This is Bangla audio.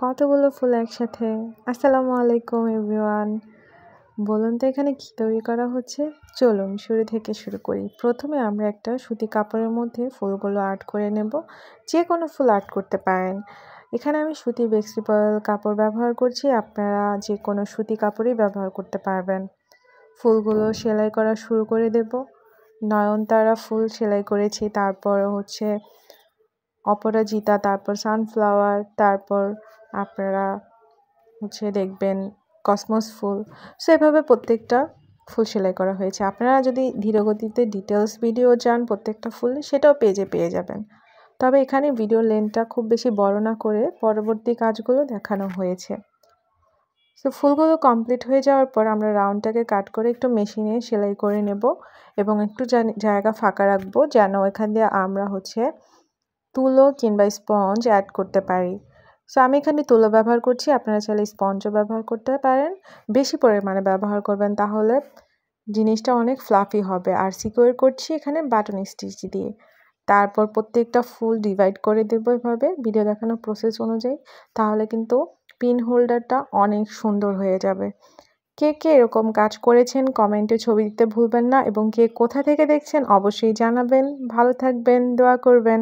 কতগুলো ফুল একসাথে। আসসালামু আলাইকুম এভরিওয়ান। বলুন তো এখানে কি তৈরি করা হচ্ছে? চলুন শুরু থেকে শুরু করি। প্রথমে আমরা একটা সুতি কাপড়ের মধ্যে ফুলগুলো আর্ট করে নেব। যে কোনো ফুল আর্ট করতে পারেন। এখানে আমি সুতি ভেজিটেবল কাপড় ব্যবহার করছি। আপনারা যে কোনো সুতি কাপড়ই ব্যবহার করতে পারবেন। ফুলগুলো সেলাই করা শুরু করে দেব। নয়নতারা ফুল সেলাই করেছি, তারপর হচ্ছে অপরাজিতা, তারপর সানফ্লাওয়ার, তারপর আপনারা দেখবেন কসমস ফুল। সো এভাবে প্রত্যেকটা ফুল সেলাই করা হয়েছে। আপনারা যদি ধীরগতিতে ডিটেলস ভিডিও চান প্রত্যেকটা ফুল, সেটাও পেজে পেয়ে যাবেন। তবে এখানে ভিডিও লেন্থটা খুব বেশি বড় না করে পরবর্তী কাজগুলো দেখানো হয়েছে। সো ফুলগুলো কমপ্লিট হয়ে যাওয়ার পর আমরা রাউন্ডটাকে কাট করে একটু মেশিনে সেলাই করে নেব এবং একটু জায়গা ফাঁকা রাখবো যেন এখান দিয়ে আমরা তুলো কিংবা স্পঞ্জ অ্যাড করতে পারি। সো আমি এখানে তুলো ব্যবহার করছি, আপনারা চাইলে স্পঞ্জও ব্যবহার করতে পারেন। বেশি পরিমাণে ব্যবহার করবেন, তাহলে জিনিসটা অনেক ফ্লাফি হবে। আর সিকোয়ের করছি এখানে বাটন স্টিচ দিয়ে। তারপর প্রত্যেকটা ফুল ডিভাইড করে দেবো এভাবে ভিডিও দেখানো প্রসেস অনুযায়ী, তাহলে কিন্তু পিন হোল্ডারটা অনেক সুন্দর হয়ে যাবে। কে কে এরকম কাজ করেছেন কমেন্টে ছবি দিতে ভুলবেন না, এবং কে কোথা থেকে দেখছেন অবশ্যই জানাবেন। ভালো থাকবেন, দোয়া করবেন।